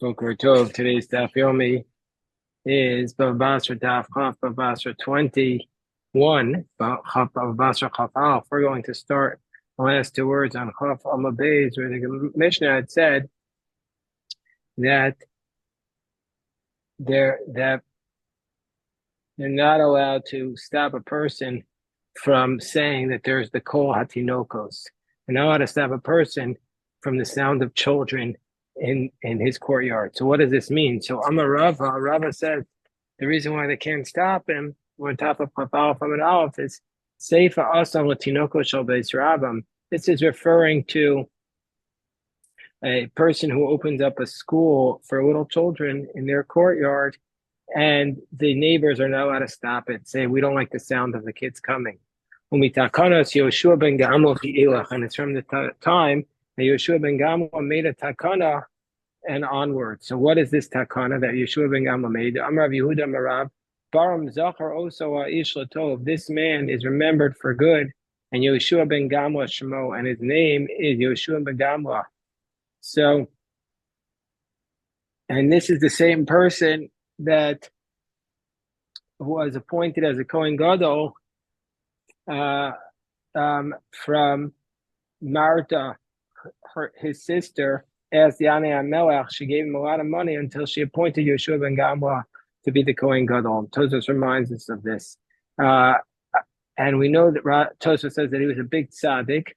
Boker Tov. Today's Daf Yomi is Bava Basra Daf Chaf Bava Basra 21. Bava Basra Chaf Alf. We're going to start the last two words on Chaf Amabez, where the Mishnah had said that they're not allowed to stop a person from saying that there's the Kol Hatinokos. They're not allowed to stop a person from the sound of children in his courtyard. So what does this mean? So Amar Rava said the reason why they can't stop him on top of Chafal from an Aleph is Seifa Asam Latinoko Shal Beis Rabam. This is referring to a person who opens up a school for little children in their courtyard, and the neighbors are not allowed to stop it, say, we don't like the sound of the kids coming. And it's from the time that Yeshua ben Gamla made a takana and onward. So what is this takana that Yeshua ben Gamla made? Amrav Yehuda Marav, Baram Zachar Oso Ish Latov. This man is remembered for good, and Yeshua ben Gamla Shemo, and his name is Yeshua ben Gamla. So, and this is the same person that who was appointed as a Kohen Gadol from Marta, his sister, asked Yanei Melech. She gave him a lot of money until she appointed Yeshua ben Gamla to be the Kohen Gadol. Tosfos reminds us of this. And we know that Tosfos says that he was a big tzaddik.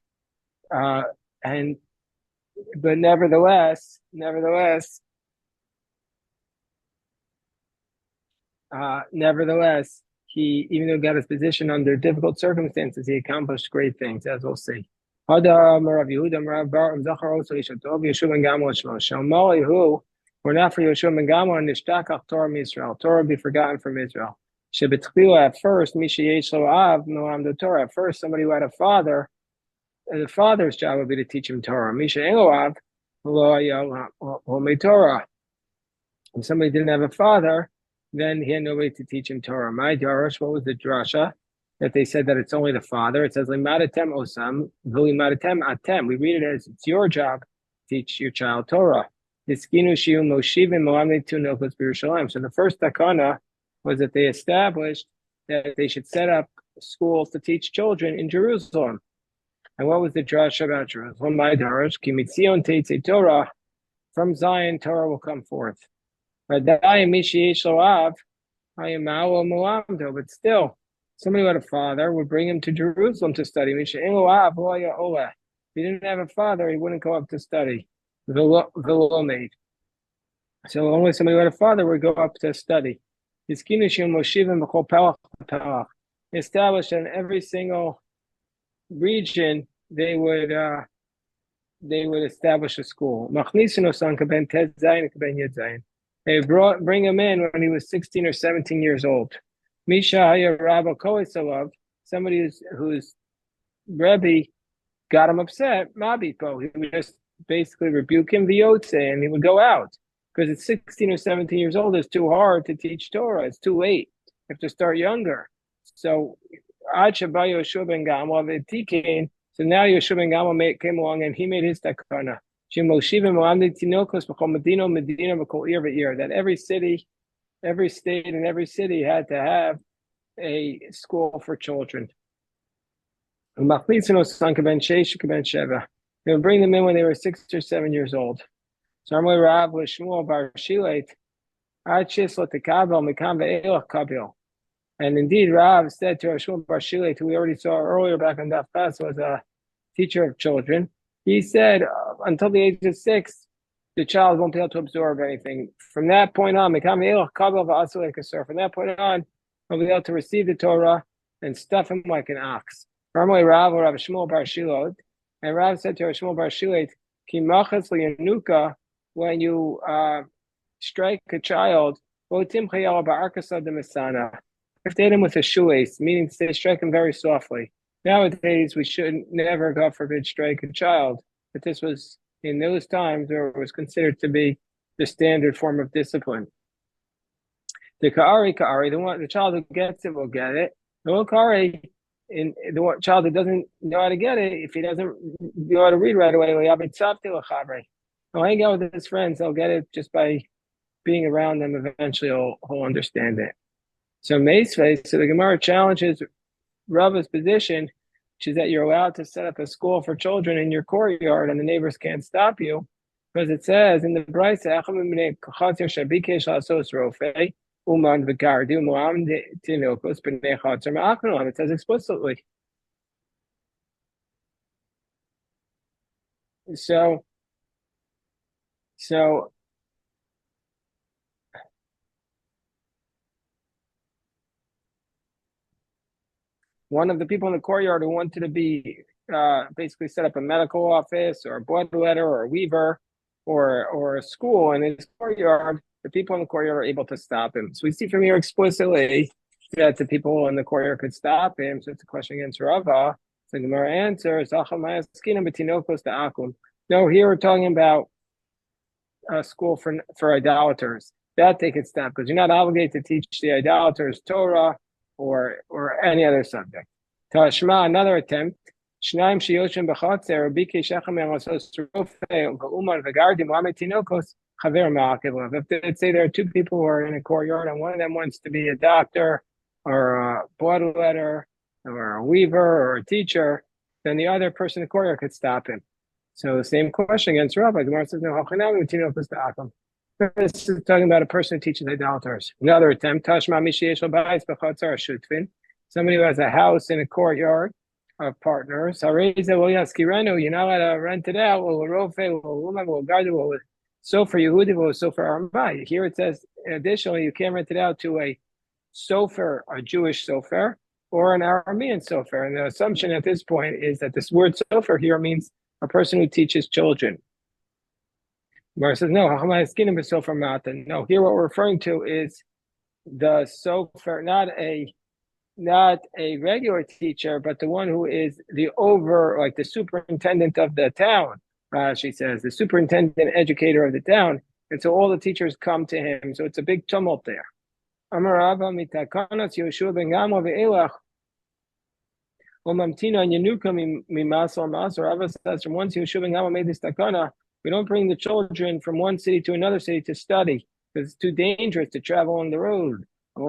But nevertheless, he, even though he got his position under difficult circumstances, he accomplished great things, as we'll see. Who were not for Yeshua ben Gamla and Nishtakach Torah Israel. Torah be forgotten from Israel. At first, Torah. At first, somebody who had a father, the father's job would be to teach him Torah. Torah. If somebody didn't have a father, then he had nobody to teach him Torah. My Darash, what was the drasha? That they said that it's only the father. It says, Limadatem osam, v'limadatem atem. We read it as it's your job to teach your child Torah. So the first takana was that they established that they should set up schools to teach children in Jerusalem. And what was the drasha about Jerusalem? My Darash, Kimitzion Teitze Torah, from Zion, Torah will come forth. But still, somebody who had a father would bring him to Jerusalem to study. If he didn't have a father, he wouldn't go up to study. So only somebody who had a father would go up to study. Established in every single region, they would establish a school. They bring him in when he was 16 or 17 years old. Somebody whose Rebbe got him upset, Mabito. He would just basically rebuke him, and he would go out. Because at 16 or 17 years old, it's too hard to teach Torah. It's too late. You have to start younger. So, Yeshua ben Gamla, so now Yeshua ben Gamla came along and he made his takana. That every city, every state, and every city had to have a school for children. They would bring them in when they were 6 or 7 years old. So Rav Shmuel bar Shilet, and indeed Rav said to Shmuel bar Shilet, who we already saw earlier back on Daf Pas, was a teacher of children. He said until the age of 6, the child won't be able to absorb anything. From that point on, he'll be able to receive the Torah and stuff him like an ox. Normally, Rav or Rav Shmuel bar Shilot, and Rav said to Rav Shmuel bar Shilet, when you strike a child, if they hit him with a shoelace, meaning they strike him very softly. Nowadays, we should never, God forbid, strike a child. But this was in those times where it was considered to be the standard form of discipline. The child who gets it will get it. The child who doesn't know how to get it, if he doesn't know how to read right away, He'll hang out with his friends. He'll get it just by being around them. Eventually, he'll understand it. So Meisvei, so the Gemara challenges Rava's position, which is that you're allowed to set up a school for children in your courtyard, and the neighbors can't stop you, because it says in the Brisa, it says explicitly. So, so one of the people in the courtyard who wanted to be basically set up a medical office or a bloodletter or a weaver or a school in his courtyard, the people in the courtyard are able to stop him. So we see from here explicitly that the people in the courtyard could stop him. So it's a question against Rava. So the Gemara answers, no, here we're talking about a school for idolaters. That they could stop because you're not obligated to teach the idolaters Torah or any other subject. Tashma, another attempt. Shnaim sheyoshim b'chatzer, bike shechem elasos rofe, ga'uman v'gardim lametinokos chaver ma'akev. If let's say there are two people who are in a courtyard and one of them wants to be a doctor or a bloodletter or a weaver or a teacher, then the other person in the courtyard could stop him. So the same question against Rabbi. Gemara says, no, this is talking about a person who teaches idolaters. Another attempt, somebody who has a house in a courtyard of partners. You're not allowed to rent it out. So for Yehudi, so for Armai. Here it says, additionally, you can't rent it out to a sofer, a Jewish sofer, or an Aramean sofer. And the assumption at this point is that this word sofer here means a person who teaches children. Gemara says, no, no, here what we're referring to is the sofer, not a regular teacher, but the one who is the superintendent of the town. She says, the superintendent educator of the town. And so all the teachers come to him. So it's a big tumult there. Umamtina and Yanuka mimasal masar. Rava says from once Yeshua ben Gamma made this takana, we don't bring the children from one city to another city to study because it's too dangerous to travel on the road. But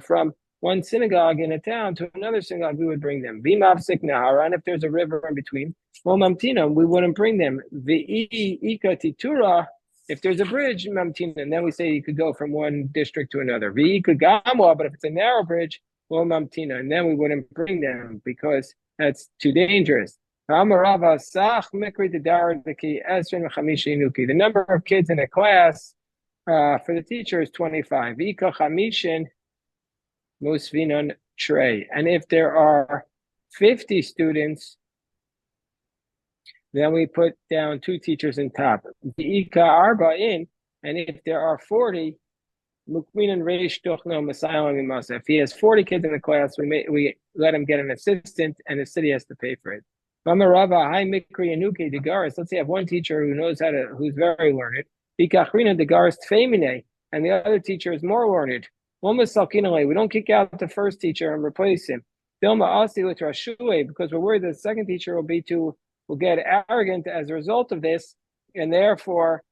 from one synagogue in a town to another synagogue, we would bring them. And if there's a river in between, we wouldn't bring them. If there's a bridge, and then we say you could go from one district to another. But if it's a narrow bridge, and then we wouldn't bring them because that's too dangerous. The number of kids in a class for the teacher is 25. And if there are 50 students, then we put down 2 teachers in top. And if there are 40, if he has 40 kids in the class, we let him get an assistant, and the city has to pay for it. Let's say I have one teacher who's very learned, and the other teacher is more learned. We don't kick out the first teacher and replace him. Because we're worried that the second teacher will get arrogant as a result of this, and therefore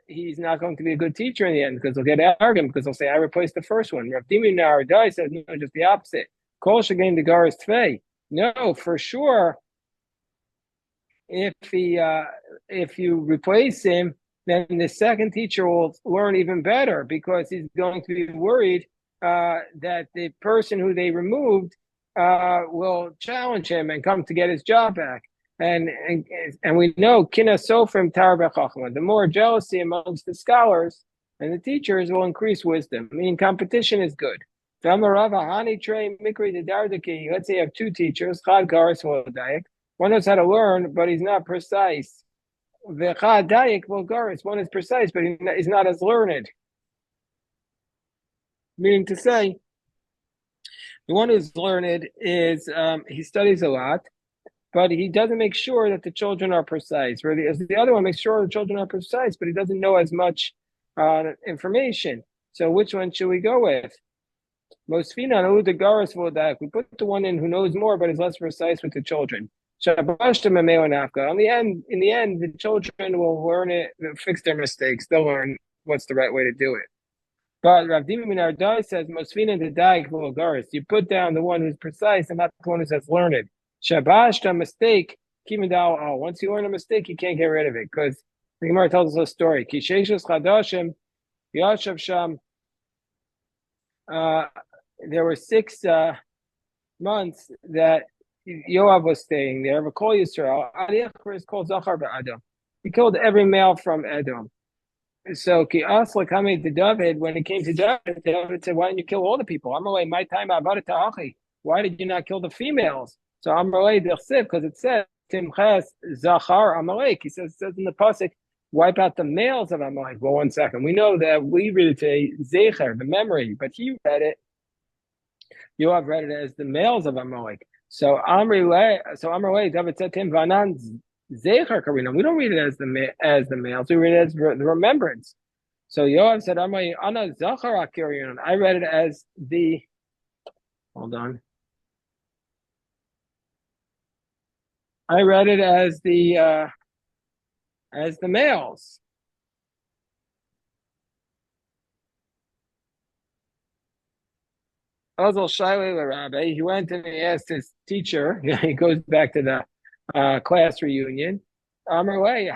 he's not going to be a good teacher in the end because he'll get arrogant because he'll say, I replaced the first one. Rav Dimi Naradai says, no, just the opposite. Kol shagain the garis tvei. No, for sure, if you replace him, then the second teacher will learn even better because he's going to be worried that the person who they removed will challenge him and come to get his job back. And we know kina sofrim tarbe chachma. The more jealousy amongst the scholars and the teachers will increase wisdom. I mean, competition is good. Let's say you have 2 teachers. One knows how to learn, but he's not precise. One is precise, but he's not as learned. Meaning to say, the one who's learned is he studies a lot, but he doesn't make sure that the children are precise. Whereas the other one makes sure the children are precise, but he doesn't know as much information. So which one should we go with? We put the one in who knows more, but is less precise with the children. In the end, the children will learn it, fix their mistakes. They'll learn what's the right way to do it. But Rav Dima Minardai says, Mosfina the Daik Vulgaris. You put down the one who's precise and not the one who says learned. Shabashta mistake, Kimidal. Oh, once you learn a mistake, you can't get rid of it. Because the Gemara tells us a story. Kisheshus Chadashim, Yashav Sham. There were 6 months that Yoav was staying there. V'kol Yisrael, Ariach is called Zachar ba'Adam. He killed every male from Edom. So Ki Asla coming to David, when it came to David, David said, "Why didn't you kill all the people? Amalei, my time about ta'achi. Why did you not kill the females?" So Amalei Dechsiv, because it says Timches Zachar Amalek. It says in the pasuk, wipe out the males of Amalek. Well, 1 second. We know that we read it today, Zecher, the memory, but he read it. Yoav read it as the males of Amalek. So Amalei, David said to him, "Vanan Zecher Karina." We don't read it as the males. We read it as the remembrance. So Yoav said, "Ana Zachar Akirion." I read it as the. Hold on. I read it as the males. Ozal Shaili Rabbi. He went and he asked his teacher. He goes back to the class reunion. Amarway,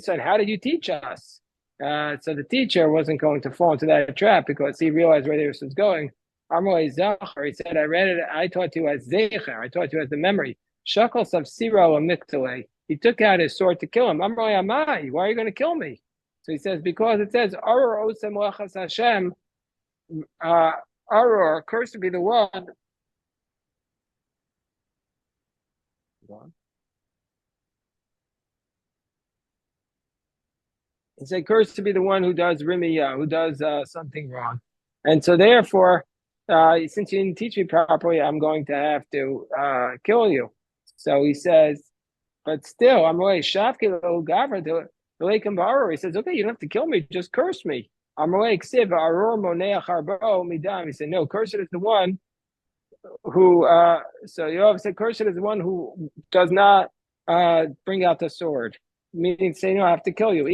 said, "How did you teach us?" So the teacher wasn't going to fall into that trap because he realized where this was going. Amarway Zachar, he said, "I read it. I taught you as Zecher. I taught you as the memory. Shakal of Siro Amiktale. He took out his sword to kill him. Amarway Amai, why are you going to kill me?" So he says, because it says, Arur Osem Lechas Hashem, Arur, cursed be the one. He said, "Cursed to be the one who does rimiya, who does something wrong." And so therefore, since you didn't teach me properly, I'm going to have to kill you. So he says, but still, I'm really shafki gavra to Baru. He says, okay, you don't have to kill me, just curse me. I'm really ksiv arur moneach harbo midam. He said, no, cursed is the one who. So Yoav said, cursed is the one who does not bring out the sword. Meaning, say, no, I have to kill you.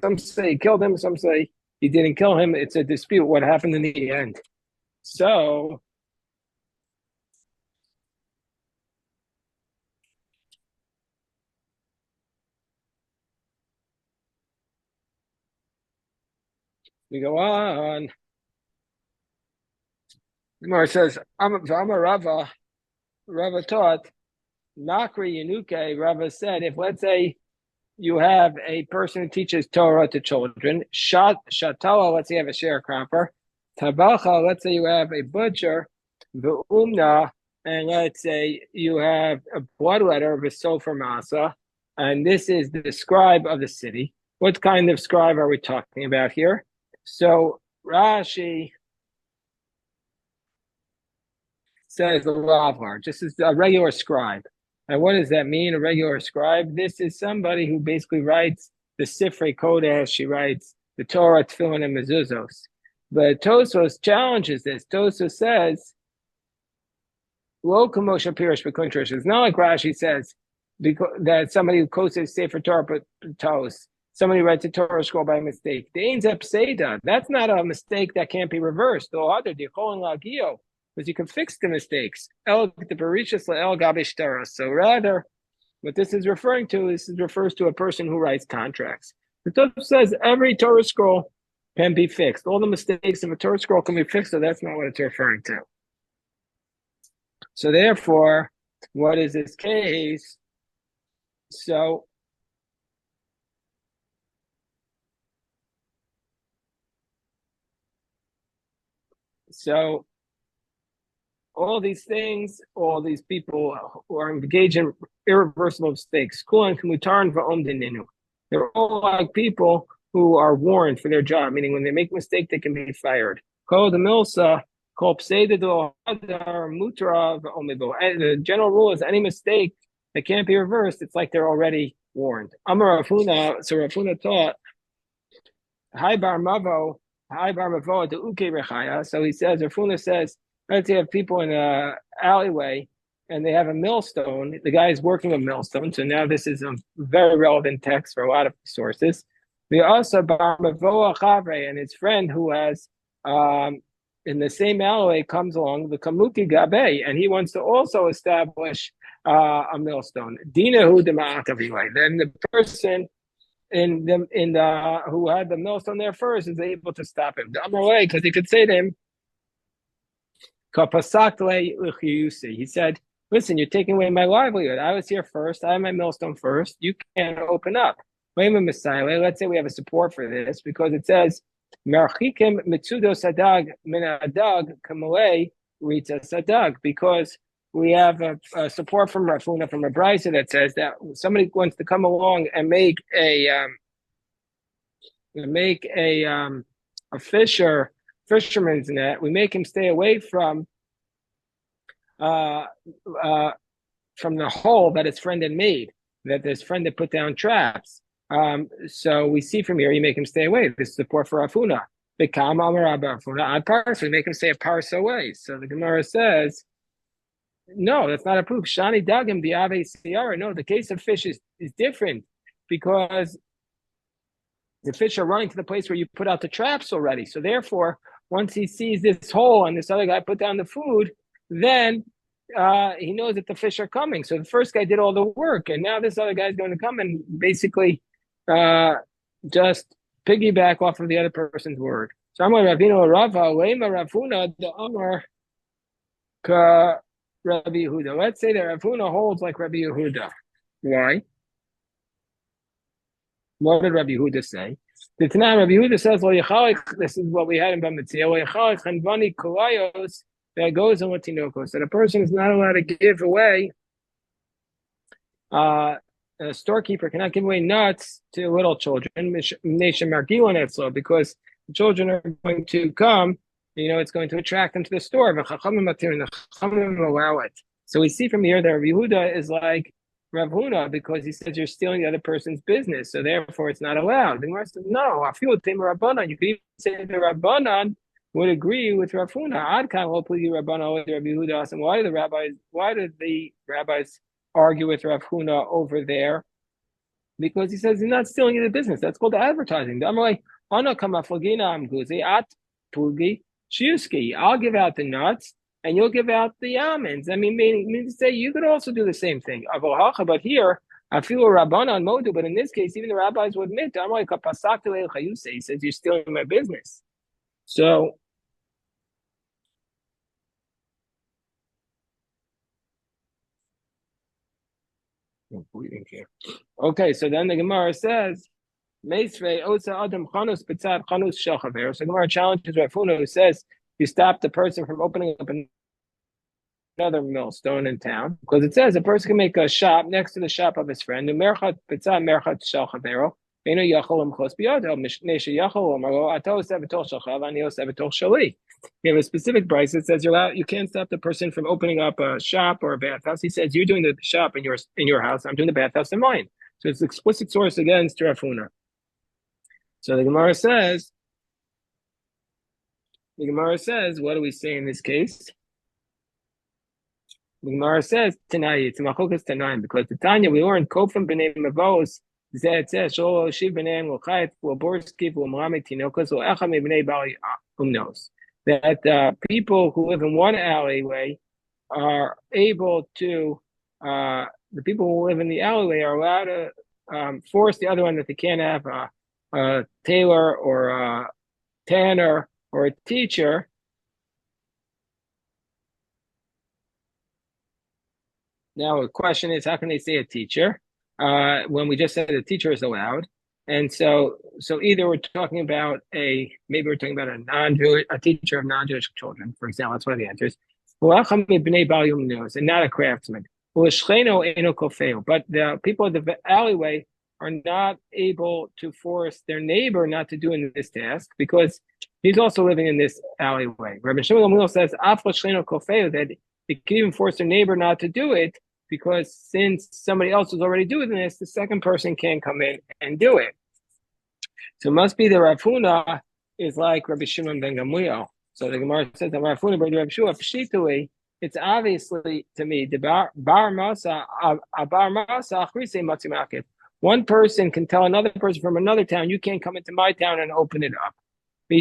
Some say he killed him, some say he didn't kill him. It's a dispute what happened in the end. So, we go on. The Gemara says, I'm a Rava. Rava taught, Nakri Yanuke, Rava said, if let's say you have a person who teaches Torah to children, Shatala, let's say you have a sharecropper, Tabacha, let's say you have a butcher, V'umna, and let's say you have a bloodletter, V'sofer Masa, and this is the scribe of the city. What kind of scribe are we talking about here? So Rashi says the Lavar, just as a regular scribe. And what does that mean, a regular scribe? This is somebody who basically writes the Sifrei Kodesh, she writes the Torah, Tefillin, and Mezuzos. But Tosos challenges this. Tosos says, Lo Kamosha Pirish B'Kuntrish. It's not like Rashi says that somebody who quotes a Sefer Torah Tos, somebody writes a Torah scroll by mistake. The Ein Zep Seda, that's not a mistake that can't be reversed. Because you can fix the mistakes. So rather, what this is referring to, refers to a person who writes contracts. The Torah says every Torah scroll can be fixed. All the mistakes of a Torah scroll can be fixed, so that's not what it's referring to. So therefore, what is this case? So all these things, all these people who are engaged in irreversible mistakes, they're all like people who are warned for their job, meaning when they make a mistake, they can be fired. The general rule is any mistake that can't be reversed, it's like they're already warned. Amar Rafuna, so Rafuna taught, Hi Bar Mavo, Hi Bar Mavo, the Uke Rechaya. So he says, Rafuna says, let's say you have people in an alleyway and they have a millstone. The guy is working a millstone. So now this is a very relevant text for a lot of sources. We also Barmavoa Chavre and his friend who has in the same alleyway comes along the Kamuki Gabe, and he wants to also establish a millstone. Dinahu Dema'atavilay. Then the person in the who had the millstone there first is able to stop him. Because he could say to him, he said, listen, you're taking away my livelihood. I was here first. I have my millstone first. You can't open up. Let's say we have a support for this because it says, because we have a support from Rafuna, from a brisa that says that somebody wants to come along and make a fisherman's net. We make him stay away from the hole that his friend had made, that his friend had put down traps. So we see from here, you make him stay away. This is support for Rafuna. We make him stay a parsa away. So the Gemara says, no, that's not a proof. Shani dagim diave siyara. No, the case of fish is different because the fish are running to the place where you put out the traps already. So therefore, once he sees this hole and this other guy put down the food, then he knows that the fish are coming. So the first guy did all the work, and now this other guy is going to come and basically just piggyback off of the other person's word. So Amar Ravino Rava Lema Ravuna the Amar Ka Rabbi Yehuda. Let's say that Ravuna holds like Rabbi Yehuda. Why? What did Rabbi Yehuda say? The Tanah Rabbi Yehuda says, this is what we had in Bamitzia, that goes on with Tinokos, that a person is not allowed to give away, a storekeeper cannot give away nuts to little children, because the children are going to come, it's going to attract them to the store. Allow it. So we see from here that Rabbi Yehuda is like Rav Huna because he says you're stealing the other person's business, so therefore it's not allowed. The Gemara says, no, I feel Rabbanan. You could even say the Rabbanan would agree with Rav Huna. Ad kan lo pligi Rabbanan Rabbi Yehuda. And why did the rabbis argue with Rav Huna over there? Because he says he's not stealing the business. That's called advertising. I'm like, Ana kama flagina am guzi at plugi shiuski. I'll give out the nuts, and you'll give out the almonds. I mean to say you could also do the same thing. But here, I feel a Rabbanan modu, but in this case, even the rabbis would admit, he says you're stealing my business. So, okay, so then the Gemara says, so Gemara challenges Rav Huna, who says you stop the person from opening up another millstone in town, because it says a person can make a shop next to the shop of his friend. You have a specific price that says you can't stop the person from opening up a shop or a bathhouse. He says you're doing the shop in your house, I'm doing the bathhouse in mine. So it's an explicit source against Rav Huna. So the Gemara says, what do we say in this case? The Gemara says, Tanai, it's Machokas Tanaim, because the Tanya, we learned, Kofim b'nei Mavos, Zed says, Shol Shiv b'nei L'chayet, L'borski, L'mrami Tinokas, L'echa b'nei Bali Umnos. That people who live in one alleyway are able to, the people who live in the alleyway are allowed to force the other one that they can't have a tailor or a tanner or a teacher. Now the question is, how can they say a teacher when we just said a teacher is allowed? And so either we're talking about a teacher of non-Jewish children, for example. That's one of the answers. And not a craftsman. But the people of the alleyway are not able to force their neighbor not to do this task because he's also living in this alleyway. Rabbi Shimon Gamliel says that they can even force their neighbor not to do it because since somebody else is already doing this, the second person can't come in and do it. So it must be that Rav Huna is like Rabbi Shimon ben Gamliel. So the Gemara says that Rav Huna ben Rav Shua Pshitui it's obviously to me the bar masa achrise matzimakif. One person can tell another person from another town, you can't come into my town and open it up. But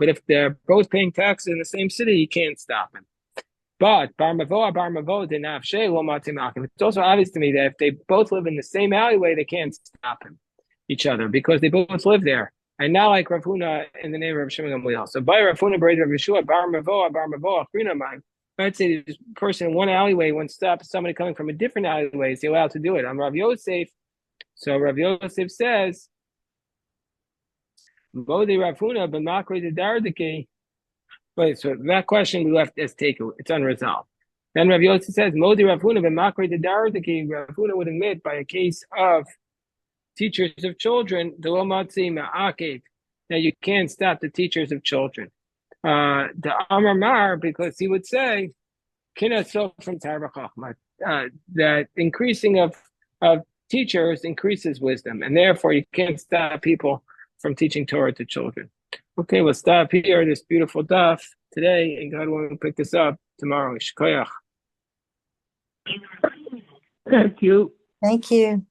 if they're both paying taxes in the same city, you can't stop him. But it's also obvious to me that if they both live in the same alleyway, they can't stop each other because they both live there. And not like Rav Huna in the neighborhood of Shimon Gamliel. So by Rav Huna, Breda, Rav Yeshua, bar mavoa, achrina mine. Let's say this person in one alleyway wants to stop somebody coming from a different alleyway. Is he allowed to do it? I'm Rav Yosef. So Rav Yosef says, Modi Rav Huna, but Makri the Dardiki. Wait, so that question we left as takeaway. It's unresolved. Then Rav Yosef says, Modi Rav Huna, but Makri the Dardiki. Rav Huna would admit by a case of teachers of children, that you can't stop the teachers of children. The Amar Mar, because he would say, that increasing of teachers increases wisdom, and therefore you can't stop people from teaching Torah to children. Okay, we'll stop here, this beautiful daf today, and God will pick this up tomorrow. Shkoyach. Thank you. Thank you.